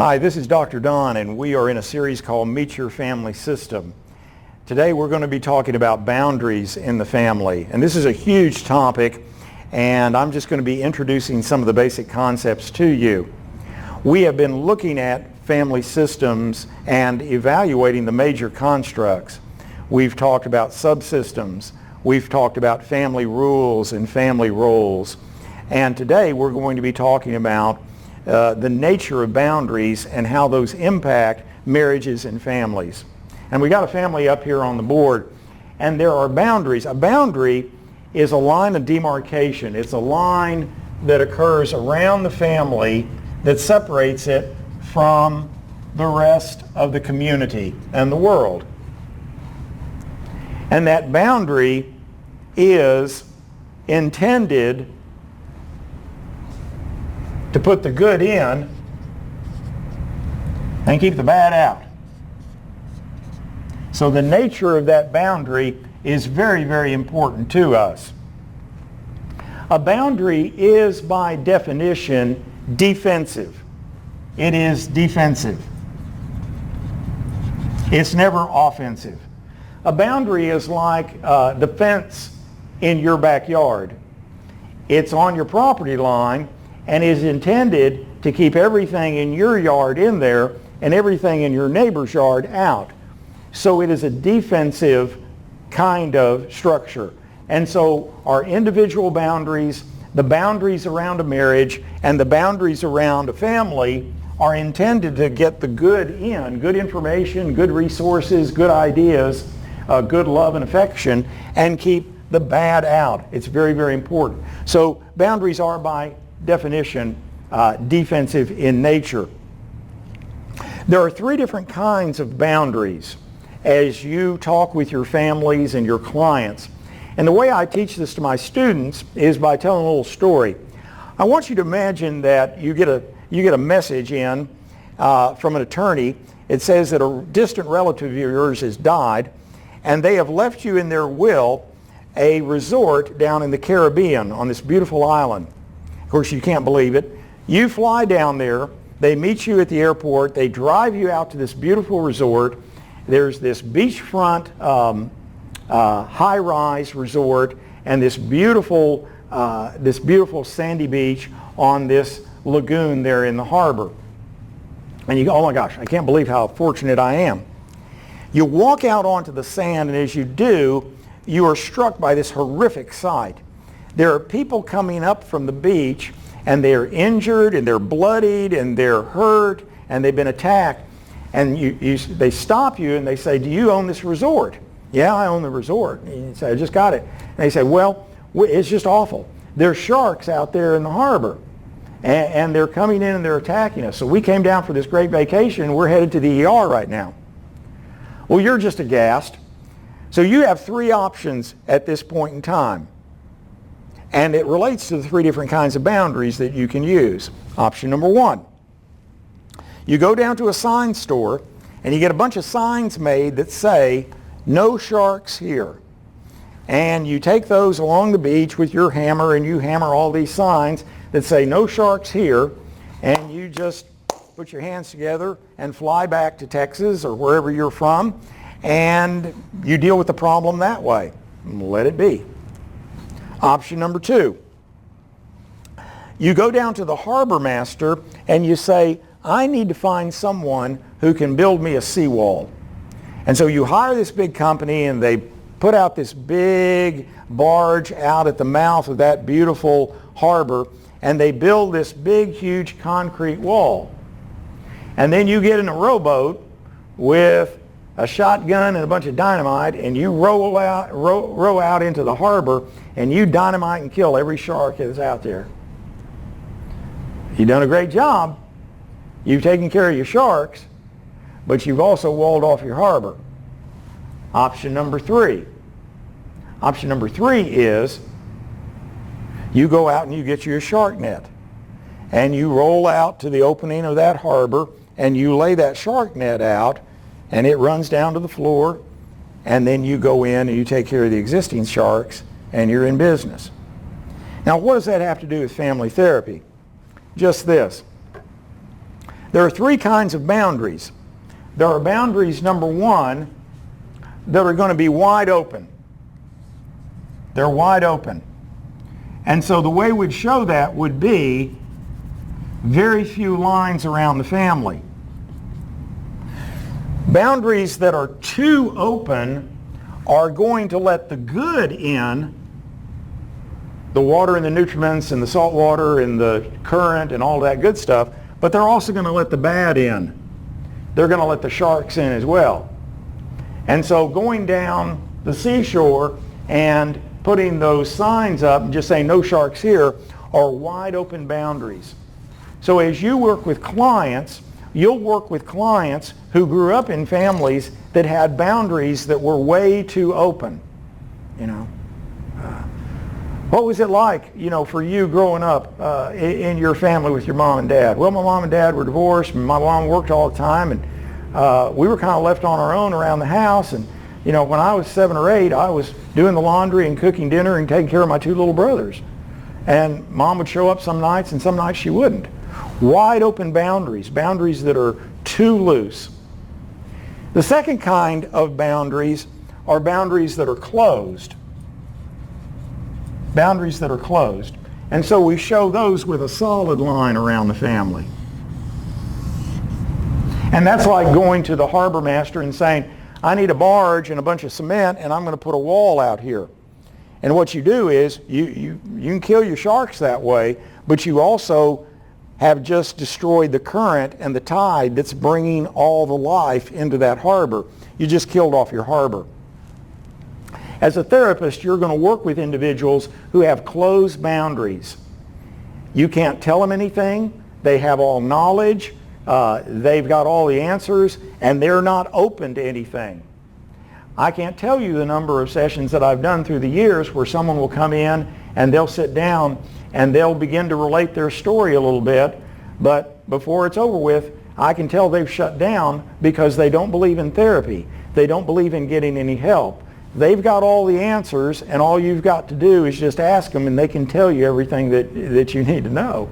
Hi, this is Dr. Don, and we are in a series called Meet Your Family System. Today we're going to be talking about boundaries in the family, and this is a huge topic, and I'm just going to be introducing some of the basic concepts to you. We have been looking at family systems and evaluating the major constructs. We've talked about subsystems, we've talked about family rules and family roles, and today we're going to be talking about the nature of boundaries and how those impact marriages and families. And we got a family up here on the board, and there are boundaries. A boundary is a line of demarcation. It's a line that occurs around the family that separates it from the rest of the community and the world. And that boundary is intended to put the good in and keep the bad out. So the nature of that boundary is very, very important to us. A boundary is by definition defensive. It is defensive. It's never offensive. A boundary is like the fence in your backyard. It's on your property line and is intended to keep everything in your yard in there and everything in your neighbor's yard out. So it is a defensive kind of structure. And so our individual boundaries, the boundaries around a marriage, and the boundaries around a family are intended to get the good in, good information, good resources, good ideas, good love and affection, and keep the bad out. It's very, very important. So boundaries are by definition defensive in nature. There are three different kinds of boundaries as you talk with your families and your clients. And the way I teach this to my students is by telling a little story. I want you to imagine that you get a message in from an attorney. It says that a distant relative of yours has died, and they have left you in their will a resort down in the Caribbean on this beautiful island. Of course, you can't believe it. You fly down there, they meet you at the airport, they drive you out to this beautiful resort. There's this beachfront high-rise resort and this beautiful sandy beach on this lagoon there in the harbor. And you go, oh my gosh, I can't believe how fortunate I am. You walk out onto the sand, and as you do, you are struck by this horrific sight. There are people coming up from the beach, and they're injured, and they're bloodied, and they're hurt, and they've been attacked. And they stop you, and they say, do you own this resort? Yeah, I own the resort. And you say, I just got it. And they say, well, it's just awful. There's sharks out there in the harbor, and they're coming in and they're attacking us. So we came down for this great vacation, and we're headed to the ER right now. Well, you're just aghast. So you have three options at this point in time. And it relates to the three different kinds of boundaries that you can use. Option number one, you go down to a sign store and you get a bunch of signs made that say, no sharks here. And you take those along the beach with your hammer and you hammer all these signs that say, no sharks here, and you just put your hands together and fly back to Texas or wherever you're from, and you deal with the problem that way. Let it be. Option number two, you go down to the harbor master and you say, I need to find someone who can build me a seawall. And so you hire this big company, and they put out this big barge out at the mouth of that beautiful harbor, and they build this big, huge concrete wall. And then you get in a rowboat with a shotgun and a bunch of dynamite, and you row out into the harbor, and you dynamite and kill every shark that's out there. You've done a great job. You've taken care of your sharks, but you've also walled off your harbor. Option number three. Option number three is you go out and you get you a shark net, and you roll out to the opening of that harbor, and you lay that shark net out, and it runs down to the floor, and then you go in and you take care of the existing sharks, and you're in business. Now, what does that have to do with family therapy? Just this. There are three kinds of boundaries. There are boundaries, number one, that are going to be wide open. They're wide open. And so the way we'd show that would be very few lines around the family. Boundaries that are too open are going to let the good in, the water and the nutriments and the salt water and the current and all that good stuff, but they're also going to let the bad in. They're going to let the sharks in as well. And so going down the seashore and putting those signs up and just saying no sharks here are wide open boundaries. So as you work with clients, you'll work with clients who grew up in families that had boundaries that were way too open. You know, what was it like, you know, for you growing up in your family with your mom and dad? Well, my mom and dad were divorced, and my mom worked all the time, and we were kind of left on our own around the house. And you know, when I was 7 or 8, I was doing the laundry and cooking dinner and taking care of my 2 little brothers. And mom would show up some nights, and some nights she wouldn't. Wide open boundaries, boundaries that are too loose. The second kind of boundaries are boundaries that are closed. Boundaries that are closed. And so we show those with a solid line around the family. And that's like going to the harbor master and saying, I need a barge and a bunch of cement, and I'm going to put a wall out here. And what you do is you can kill your sharks that way, but you also have just destroyed the current and the tide that's bringing all the life into that harbor. You just killed off your harbor. As a therapist, you're going to work with individuals who have closed boundaries. You can't tell them anything. They have all knowledge. They've got all the answers, and they're not open to anything. I can't tell you the number of sessions that I've done through the years where someone will come in and they'll sit down and they'll begin to relate their story a little bit, but before it's over with, I can tell they've shut down because they don't believe in therapy. They don't believe in getting any help. They've got all the answers, and all you've got to do is just ask them, and they can tell you everything that you need to know.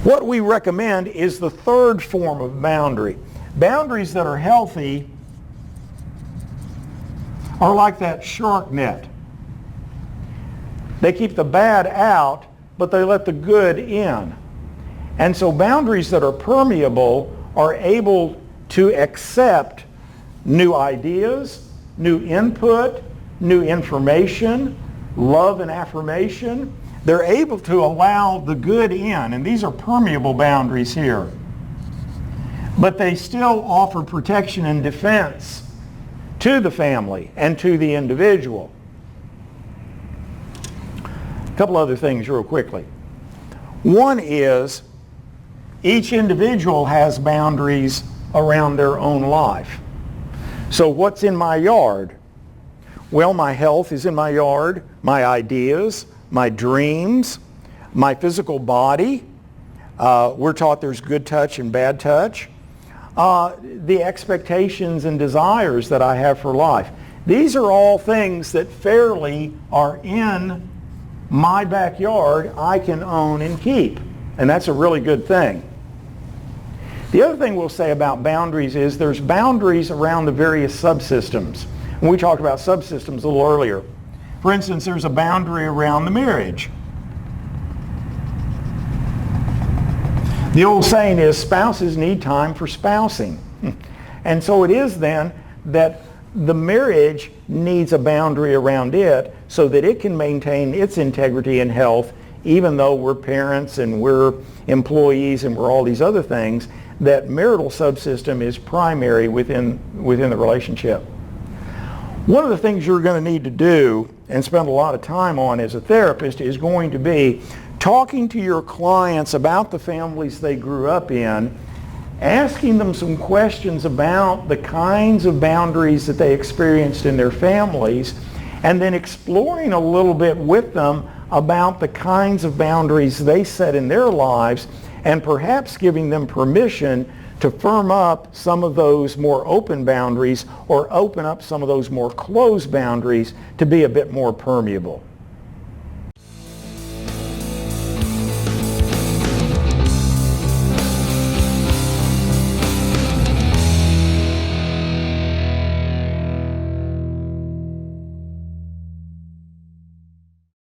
What we recommend is the third form of boundary. Boundaries that are healthy are like that shark net. They keep the bad out, but they let the good in. And so boundaries that are permeable are able to accept new ideas, new input, new information, love and affirmation. They're able to allow the good in, and these are permeable boundaries here. But they still offer protection and defense to the family and to the individual. A couple other things real quickly. One is each individual has boundaries around their own life. So what's in my yard? Well, my health is in my yard, my ideas, my dreams, my physical body. We're taught there's good touch and bad touch. The expectations and desires that I have for life. These are all things that fairly are in my backyard, I can own and keep. And that's a really good thing. The other thing we'll say about boundaries is there's boundaries around the various subsystems. And we talked about subsystems a little earlier. For instance, there's a boundary around the marriage. The old saying is spouses need time for spousing. And so it is then that the marriage needs a boundary around it so that it can maintain its integrity and health, even though we're parents and we're employees and we're all these other things. That marital subsystem is primary within the relationship. One of the things you're going to need to do and spend a lot of time on as a therapist is going to be talking to your clients about the families they grew up in, asking them some questions about the kinds of boundaries that they experienced in their families, and then exploring a little bit with them about the kinds of boundaries they set in their lives, and perhaps giving them permission to firm up some of those more open boundaries or open up some of those more closed boundaries to be a bit more permeable.